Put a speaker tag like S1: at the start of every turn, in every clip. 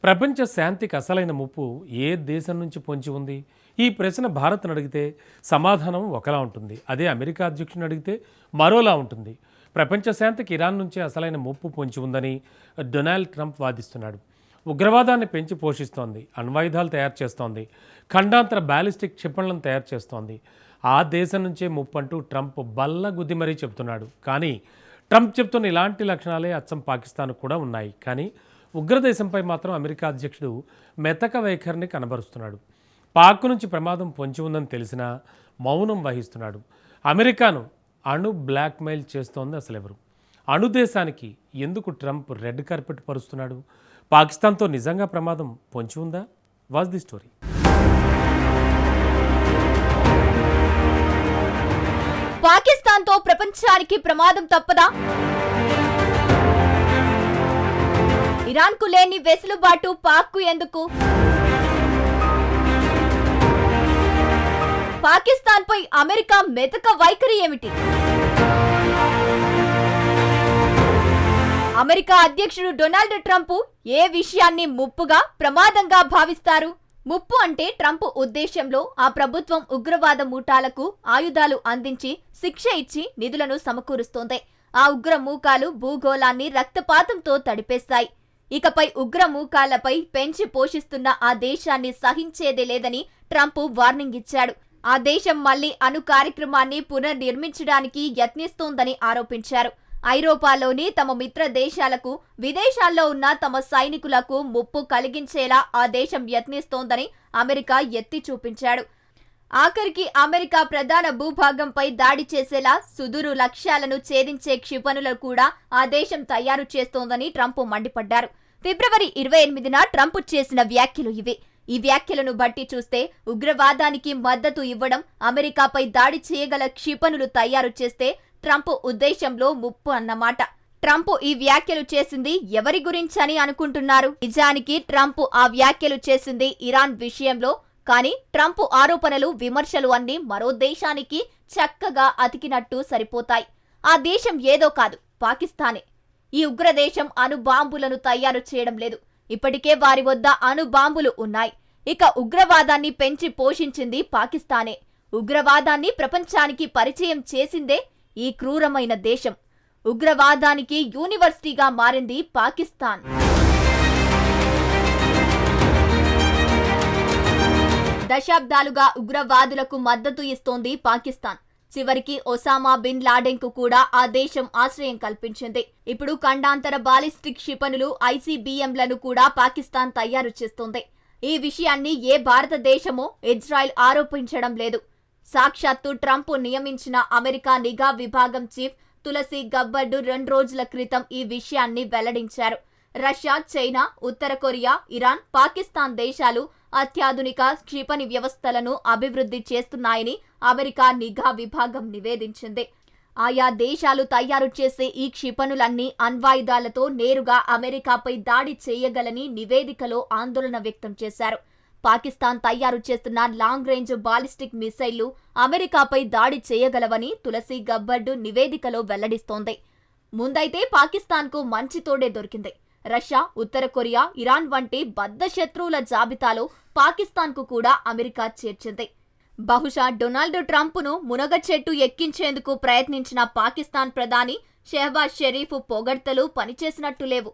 S1: ప్రపంచ శాంతికి అసలైన ముప్పు ఏ దేశం నుంచి పొంచి ఉంది? ఈ ప్రశ్న భారత్ను అడిగితే సమాధానం ఒకలా ఉంటుంది. అదే అమెరికా అధ్యక్షుని అడిగితే మరోలా ఉంటుంది. ప్రపంచ శాంతికి ఇరాన్ నుంచే అసలైన ముప్పు పొంచి ఉందని డొనాల్డ్ ట్రంప్ వాదిస్తున్నాడు. ఉగ్రవాదాన్ని పెంచి పోషిస్తోంది, అణ్వాయుధాలు తయారు చేస్తోంది, ఖండాంతర బ్యాలిస్టిక్ క్షిపణులను తయారు చేస్తోంది. ఆ దేశం నుంచే ముప్పు అంటూ ట్రంప్ బల్లగుద్ది మరీ చెబుతున్నాడు. కానీ ట్రంప్ చెప్తున్న ఇలాంటి లక్షణాలే అచ్చం పాకిస్తాన్కు కూడా ఉన్నాయి. కానీ ఉగ్రదేశంపై మాత్రం అమెరికా అధ్యక్షుడు మెతక వైఖరిని కనబరుస్తున్నాడు. పాక్ నుంచి ప్రమాదం పొంచి ఉందని తెలిసినా మౌనం వహిస్తున్నాడు. అమెరికాను అణు బ్లాక్మెయిల్ చేస్తోంది అసలెవరు? అణు దేశానికి ఎందుకు ట్రంప్ రెడ్ కార్పెట్ పరుస్తున్నాడు? పాకిస్తాన్తో నిజంగా ప్రమాదం పొంచి ఉందా? Was the story.
S2: పాకిస్తాన్తో ప్రపంచానికి ప్రమాదం తప్పదా? ఇరాన్కు లేని వెసులుబాటు పాక్కు ఎందుకు? పాకిస్తాన్పై అమెరికా మెతక వైఖరి ఏమిటి? అమెరికా అధ్యక్షుడు డొనాల్డ్ ట్రంప్ ఏ విషయాన్ని ముప్పుగా, ప్రమాదంగా భావిస్తారు? ముప్పు అంటే ట్రంప్ ఉద్దేశంలో ఆ ప్రభుత్వం ఉగ్రవాద మూటాలకు ఆయుధాలు అందించి శిక్ష ఇచ్చి నిధులను సమకూరుస్తోంది. ఆ ఉగ్ర మూకాలు భూగోళాన్ని రక్తపాతంతో తడిపేస్తాయి. ఇకపై ఉగ్ర మూకాలపై పెంచి పోషిస్తున్న ఆ దేశాన్ని సహించేదే లేదని ట్రంప్ వార్నింగ్ ఇచ్చాడు. ఆ దేశం మళ్లీ అణు కార్యక్రమాన్ని పునర్నిర్మించడానికి యత్నిస్తోందని ఆరోపించారు. ఐరోపాలోని తమ మిత్ర దేశాలకు, విదేశాల్లో ఉన్న తమ సైనికులకు ముప్పు కలిగించేలా ఆ దేశం యత్నిస్తోందని అమెరికా ఎత్తి చూపించాడు. ఆఖరికి అమెరికా ప్రధాన భూభాగంపై దాడి చేసేలా సుదూరు లక్ష్యాలను ఛేదించే క్షిపణులను కూడా ఆ దేశం తయారు చేస్తోందని ట్రంప్ మండిపడ్డారు. ఫిబ్రవరి 28న ట్రంప్ చేసిన వ్యాఖ్యలు ఇవి. ఈ వ్యాఖ్యలను బట్టి చూస్తే ఉగ్రవాదానికి మద్దతు ఇవ్వడం, అమెరికాపై దాడి చేయగల క్షిపణులు తయారు చేస్తే ట్రంప్ ఉద్దేశంలో ముప్పు అన్నమాట. ట్రంప్ ఈ వ్యాఖ్యలు చేసింది ఎవరి గురించని అనుకుంటున్నారు? నిజానికి ట్రంప్ ఆ వ్యాఖ్యలు చేసింది ఇరాన్ విషయంలో. కానీ ట్రంప్ ఆరోపణలు, విమర్శలు అన్నీ మరో దేశానికి చక్కగా అతికినట్టు సరిపోతాయి. ఆ దేశం ఏదో కాదు, పాకిస్తానే. ఈ ఉగ్రదేశం అణు బాంబులను తయారు చేయడం లేదు. ఇప్పటికే వారి వద్ద అణు బాంబులు ఉన్నాయి. ఇక ఉగ్రవాదాన్ని పెంచి పోషించింది పాకిస్తానే. ఉగ్రవాదాన్ని ప్రపంచానికి పరిచయం చేసిందే ఈ క్రూరమైన దేశం. ఉగ్రవాదానికి యూనివర్సిటీగా మారింది పాకిస్తాన్. దశాబ్దాలుగా ఉగ్రవాదులకు మద్దతు ఇస్తోంది పాకిస్తాన్. చివరికి ఒసామా బిన్ లాడెన్ కు కూడా ఆ దేశం ఆశ్రయం కల్పించింది. ఇప్పుడు ఖండాంతర బాలిస్టిక్ క్షిపణులు, ఐసీబీఎంలను కూడా పాకిస్తాన్ తయారు చేస్తోంది. ఈ విషయాన్ని ఏ భారతదేశమో ఇజ్రాయెల్ ఆరోపించడం లేదు. సాక్షాత్తు ట్రంప్ నియమించిన అమెరికా నిఘా విభాగం చీఫ్ తులసి గబ్బర్డ్ 2 రోజుల క్రితం ఈ విషయాన్ని వెల్లడించారు. రష్యా, చైనా, ఉత్తర కొరియా, ఇరాన్, పాకిస్తాన్ దేశాలు అత్యాధునిక క్షిపణి వ్యవస్థలను అభివృద్ధి చేస్తున్నాయని అమెరికా నిఘా విభాగం నివేదించింది. ఆయా దేశాలు తయారు చేసే ఈ క్షిపణులన్నీ అణ్వాయుధాలతో నేరుగా అమెరికాపై దాడి చేయగలని నివేదికలో ఆందోళన వ్యక్తం చేశారు. పాకిస్తాన్ తయారు చేస్తున్న లాంగ్ రేంజ్ బాలిస్టిక్ మిసైళ్లు అమెరికాపై దాడి చేయగలవని తులసి గబ్బర్డ్ నివేదికలో వెల్లడిస్తోంది. ముందైతే పాకిస్తాన్కు మంచి తోడే దొరికింది. రష్యా, ఉత్తర కొరియా, ఇరాన్ వంటి బద్ధ శత్రువుల జాబితాలో పాకిస్తాన్కు కూడా అమెరికా చేర్చింది. బహుశా డొనాల్డ్ ట్రంప్ను మునగ చెట్టు ఎక్కించేందుకు ప్రయత్నించిన పాకిస్తాన్ ప్రధాని షెహబాజ్ షరీఫ్ పొగడ్తలు పనిచేసినట్టు లేవు.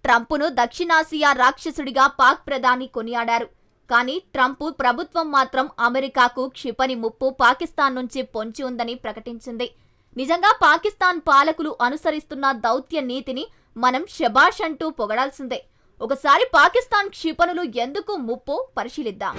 S2: ట్రంప్ను దక్షిణాసియా రాక్షసుడిగా పాక్ ప్రధాని కొనియాడారు. కానీ ట్రంప్ ప్రభుత్వం మాత్రం అమెరికాకు క్షిపణి ముప్పు పాకిస్తాన్ నుంచి పొంచి ఉందని ప్రకటించింది. నిజంగా పాకిస్తాన్ పాలకులు అనుసరిస్తున్న దౌత్య నీతిని మనం శబాష్ అంటూ పొగడాల్సిందే. ఒకసారి పాకిస్తాన్ క్షిపణులు ఎందుకు ముప్పు పరిశీలిద్దాం.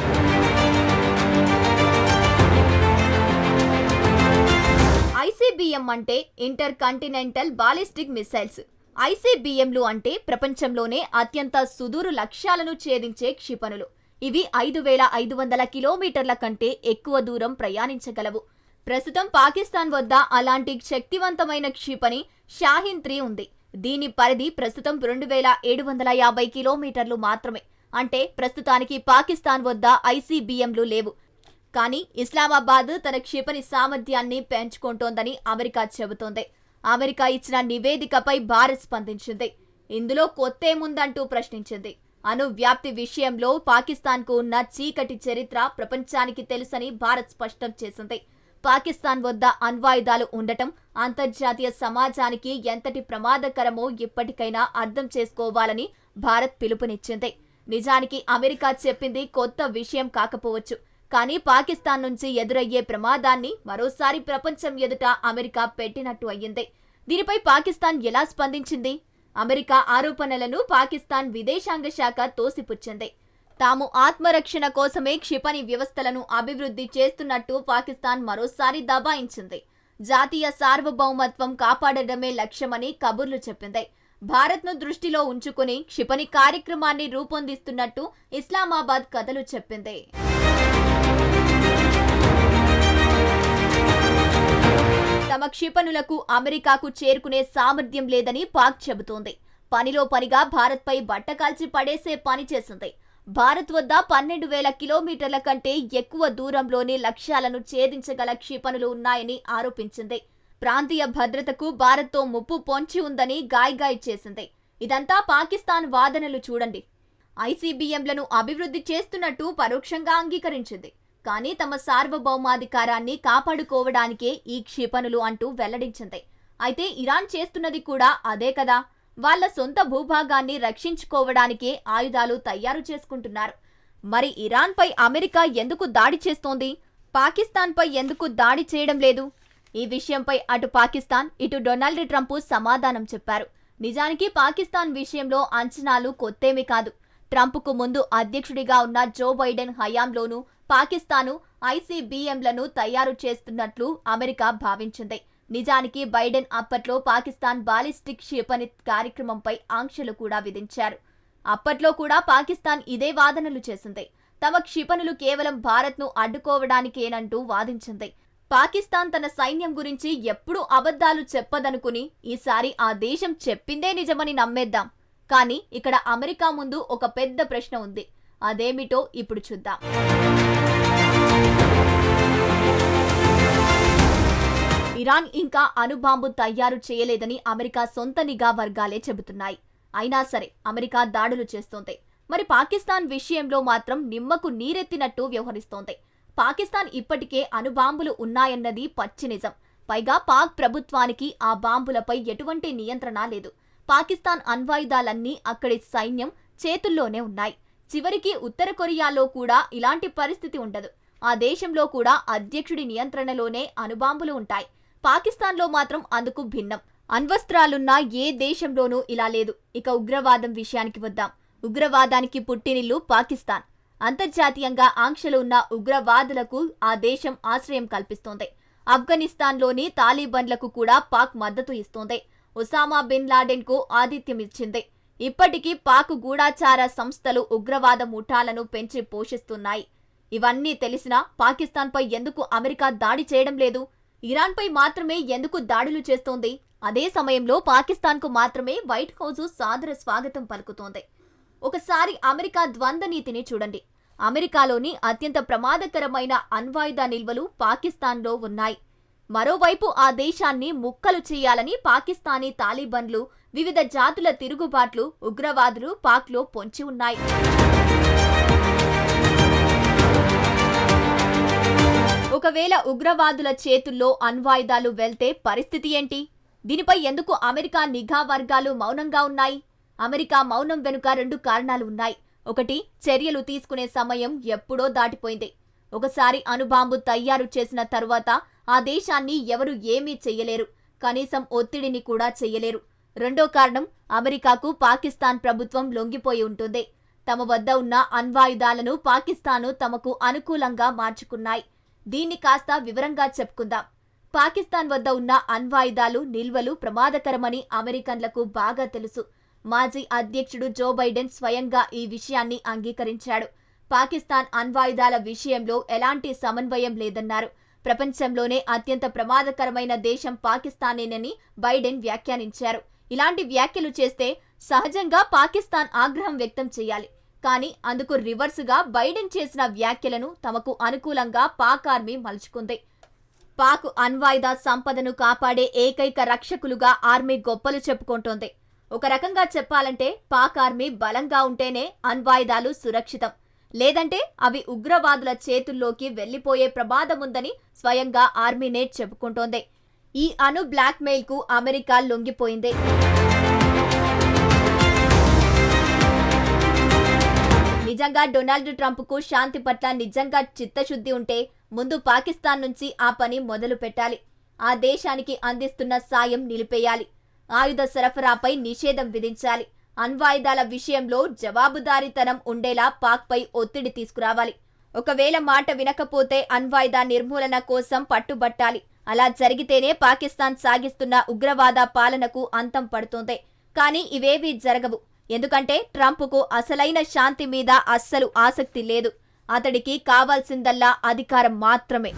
S2: ఐసీబీఎం అంటే ఇంటర్ కాంటినెంటల్ బాలిస్టిక్ మిసైల్స్. ఐసీబీఎంలు అంటే ప్రపంచంలోనే అత్యంత సుదూరు లక్ష్యాలను ఛేదించే క్షిపణులు. ఇవి 5500 కిలోమీటర్ల కంటే ఎక్కువ దూరం ప్రయాణించగలవు. ప్రస్తుతం పాకిస్తాన్ వద్ద అలాంటి శక్తివంతమైన క్షిపణి షాహీన్ 3 ఉంది. దీని పరిధి ప్రస్తుతం 2750 కిలోమీటర్లు మాత్రమే. అంటే ప్రస్తుతానికి పాకిస్తాన్ వద్ద ఐసీబీఎంలు లేవు. కానీ ఇస్లామాబాద్ తన క్షిపణి సామర్థ్యాన్ని పెంచుకుంటోందని అమెరికా చెబుతోంది. అమెరికా ఇచ్చిన నివేదికపై భారత్ స్పందించింది. ఇందులో కొత్తేముందంటూ ప్రశ్నించింది. అణు వ్యాప్తి విషయంలో పాకిస్తాన్కు ఉన్న చీకటి చరిత్ర ప్రపంచానికి తెలుసని భారత్ స్పష్టం చేసింది. పాకిస్తాన్ వద్ద అణ్వాయుధాలు ఉండటం అంతర్జాతీయ సమాజానికి ఎంతటి ప్రమాదకరమో ఇప్పటికైనా అర్థం చేసుకోవాలని భారత్ పిలుపునిచ్చింది. నిజానికి అమెరికా చెప్పింది కొత్త విషయం కాకపోవచ్చు, కానీ పాకిస్తాన్ నుంచి ఎదురయ్యే ప్రమాదాన్ని మరోసారి ప్రపంచం ఎదుట అమెరికా పెట్టినట్టు అయ్యింది. దీనిపై పాకిస్తాన్ ఎలా స్పందించింది? అమెరికా ఆరోపణలను పాకిస్తాన్ విదేశాంగ శాఖ తోసిపుచ్చింది. తాము ఆత్మరక్షణ కోసమే క్షిపణి వ్యవస్థలను అభివృద్ధి చేస్తున్నట్టు పాకిస్తాన్ మరోసారి దబాయించింది. జాతీయ సార్వభౌమత్వం కాపాడడమే లక్ష్యమని కబుర్లు చెప్పింది. భారత్ను దృష్టిలో ఉంచుకుని క్షిపణి కార్యక్రమాన్ని రూపొందిస్తున్నట్టు ఇస్లామాబాద్ కథలు చెప్పింది. తమ క్షిపణులకు అమెరికాకు చేరుకునే సామర్థ్యం లేదని పాక్ చెబుతోంది. పనిలో పనిగా భారత్పై బట్టకాల్చి పడేసే పని చేసింది. భారత్ వద్ద 12,000 కిలోమీటర్ల కంటే ఎక్కువ దూరంలోని లక్ష్యాలను ఛేదించగల క్షిపణులు ఉన్నాయని ఆరోపించింది. ప్రాంతీయ భద్రతకు భారత్తో ముప్పు పొంచి ఉందని గాయగాయ్ చేసింది. ఇదంతా పాకిస్తాన్ వాదనలు చూడండి. ఐసీబీఎంలను అభివృద్ధి చేస్తున్నట్టు పరోక్షంగా అంగీకరించింది. కానీ తమ సార్వభౌమాధికారాన్ని కాపాడుకోవడానికే ఈ క్షిపణులు అంటూ వెల్లడించింది. అయితే ఇరాన్ చేస్తున్నది కూడా అదే కదా. వాళ్ల సొంత భూభాగాన్ని రక్షించుకోవడానికే ఆయుధాలు తయారు చేసుకుంటున్నారు. మరి ఇరాన్పై అమెరికా ఎందుకు దాడి చేస్తోంది? పాకిస్తాన్పై ఎందుకు దాడి చేయడం లేదు? ఈ విషయంపై అటు పాకిస్తాన్, ఇటు డొనాల్డ్ ట్రంప్ సమాధానం చెప్పారు. నిజానికి పాకిస్తాన్ విషయంలో అంచనాలు కొత్తేమీ కాదు. ట్రంప్కు ముందు అధ్యక్షుడిగా ఉన్న జో బైడెన్ హయాంలోనూ పాకిస్తాను ఐసీబీఎంలను తయారు చేస్తున్నట్లు అమెరికా భావించింది. నిజానికి బైడెన్ అప్పట్లో పాకిస్తాన్ బాలిస్టిక్ క్షిపణి కార్యక్రమంపై ఆంక్షలు కూడా విధించారు. అప్పట్లో కూడా పాకిస్తాన్ ఇదే వాదనలు చేసింది. తమ క్షిపణులు కేవలం భారత్ను అడ్డుకోవడానికేనంటూ వాదించింది. పాకిస్తాన్ తన సైన్యం గురించి ఎప్పుడూ అబద్ధాలు చెప్పదనుకుని ఈసారి ఆ దేశం చెప్పిందే నిజమని నమ్మేద్దాం. కానీ ఇక్కడ అమెరికా ముందు ఒక పెద్ద ప్రశ్న ఉంది. అదేమిటో ఇప్పుడు చూద్దాం. ఇరాన్ ఇంకా అణుబాంబు తయారు చేయలేదని అమెరికా సొంత నిఘా వర్గాలే చెబుతున్నాయి. అయినా సరే అమెరికా దాడులు చేస్తోంది. మరి పాకిస్తాన్ విషయంలో మాత్రం నిమ్మకు నీరెత్తినట్టు వ్యవహరిస్తోంది. పాకిస్తాన్ ఇప్పటికే అణుబాంబులు ఉన్నాయన్నది పచ్చి నిజం. పైగా పాక్ ప్రభుత్వానికి ఆ బాంబులపై ఎటువంటి నియంత్రణ లేదు. పాకిస్తాన్ అణ్వాయుధాలన్నీ అక్కడి సైన్యం చేతుల్లోనే ఉన్నాయి. చివరికి ఉత్తర కొరియాలో కూడా ఇలాంటి పరిస్థితి ఉండదు. ఆ దేశంలో కూడా అధ్యక్షుడి నియంత్రణలోనే అణుబాంబులు ఉంటాయి. పాకిస్తాన్లో మాత్రం అందుకు భిన్నం. అణ్వస్త్రాలున్న ఏ దేశంలోనూ ఇలా లేదు. ఇక ఉగ్రవాదం విషయానికి వద్దాం. ఉగ్రవాదానికి పుట్టినిల్లు పాకిస్తాన్. అంతర్జాతీయంగా ఆంక్షలు ఉన్న ఉగ్రవాదులకు ఆ దేశం ఆశ్రయం కల్పిస్తోంది. ఆఫ్ఘనిస్తాన్లోని తాలిబన్లకు కూడా పాక్ మద్దతు ఇస్తోంది. ఒసామా బిన్ లాడెన్కు ఆతిథ్యమిచ్చింది. ఇప్పటికీ పాక్ గూఢాచార సంస్థలు ఉగ్రవాద ముఠాలను పెంచి పోషిస్తున్నాయి. ఇవన్నీ తెలిసినా పాకిస్తాన్పై ఎందుకు అమెరికా దాడి చేయడం లేదు? ఇరాన్పై మాత్రమే ఎందుకు దాడులు చేస్తోంది? అదే సమయంలో పాకిస్తాన్కు మాత్రమే వైట్ హౌస్ సాదర స్వాగతం పలుకుతోంది. ఒకసారి అమెరికా ద్వంద్వ నీతిని చూడండి. అమెరికాలోని అత్యంత ప్రమాదకరమైన అణ్వాయుధ నిల్వలు పాకిస్తాన్లో ఉన్నాయి. మరోవైపు ఆ దేశాన్ని ముక్కలు చేయాలని పాకిస్తానీ తాలిబన్లు, వివిధ జాతుల తిరుగుబాట్లు, ఉగ్రవాదులు పాక్లో పొంచి ఉన్నాయి. ఒకవేళ ఉగ్రవాదుల చేతుల్లో అణ్వాయుధాలు వెళ్తే పరిస్థితి ఏంటి? దీనిపై ఎందుకు అమెరికా నిఘా వర్గాలు మౌనంగా ఉన్నాయి? అమెరికా మౌనం వెనుక 2 కారణాలు ఉన్నాయి. ఒకటి, చర్యలు తీసుకునే సమయం ఎప్పుడో దాటిపోయింది. ఒకసారి అణుబాంబు తయారు చేసిన తరువాత ఆ దేశాన్ని ఎవరు ఏమీ చెయ్యలేరు. కనీసం ఒత్తిడిని కూడా చెయ్యలేరు. రెండో కారణం, అమెరికాకు పాకిస్తాన్ ప్రభుత్వం లొంగిపోయి ఉంటుంది. తమ వద్ద ఉన్న అణ్వాయుధాలను పాకిస్తాను తమకు అనుకూలంగా మార్చుకున్నాయి. దీన్ని కాస్త వివరంగా చెప్పుకుందాం. పాకిస్తాన్ వద్ద ఉన్న అణ్వాయుధాలు నిల్వలు ప్రమాదకరమని అమెరికన్లకు బాగా తెలుసు. మాజీ అధ్యక్షుడు జో బైడెన్ స్వయంగా ఈ విషయాన్ని అంగీకరించాడు. పాకిస్తాన్ అణ్వాయుధాల విషయంలో ఎలాంటి సమన్వయం లేదన్నారు. ప్రపంచంలోనే అత్యంత ప్రమాదకరమైన దేశం పాకిస్తానేనని బైడెన్ వ్యాఖ్యానించారు. ఇలాంటి వ్యాఖ్యలు చేస్తే సహజంగా పాకిస్తాన్ ఆగ్రహం వ్యక్తం చేయాలి. కానీ అందుకు రివర్సుగా బైడెన్ చేసిన వ్యాఖ్యలను తమకు అనుకూలంగా పాక్ ఆర్మీ మలుచుకుంది. పాక్ అణ్వాయుధ సంపదను కాపాడే ఏకైక రక్షకులుగా ఆర్మీ గొప్పలు చెప్పుకుంటోంది. ఒక రకంగా చెప్పాలంటే పాక్ ఆర్మీ బలంగా ఉంటేనే అణ్వాయుధాలు సురక్షితం, లేదంటే అవి ఉగ్రవాదుల చేతుల్లోకి వెళ్లిపోయే ప్రమాదముందని స్వయంగా ఆర్మీనే చెప్పుకుంటోంది. ఈ అణు బ్లాక్మెయిల్ కు అమెరికా లొంగిపోయింది. నిజంగా డొనాల్డ్ ట్రంప్ కు శాంతి పట్ల నిజంగా చిత్తశుద్ధి ఉంటే ముందు పాకిస్తాన్ నుంచి ఆ పని మొదలు పెట్టాలి. ఆ దేశానికి అందిస్తున్న సాయం నిలిపేయాలి. ఆయుధ సరఫరాపై నిషేధం విధించాలి. అణ్వాయుధాల విషయంలో జవాబుదారీతనం ఉండేలా పాక్ పై ఒత్తిడి తీసుకురావాలి. ఒకవేళ మాట వినకపోతే అణ్వాయుధ నిర్మూలన కోసం పట్టుబట్టాలి. అలా జరిగితేనే పాకిస్తాన్ సాగిస్తున్న ఉగ్రవాద పాలనకు అంతం పడుతోంది. కానీ ఇవేవీ జరగవు. ఎందుకంటే ట్రంప్కు అసలైన శాంతి మీద అస్సలు ఆసక్తి లేదు. అతడికి కావాల్సిందల్లా అధికారం మాత్రమే.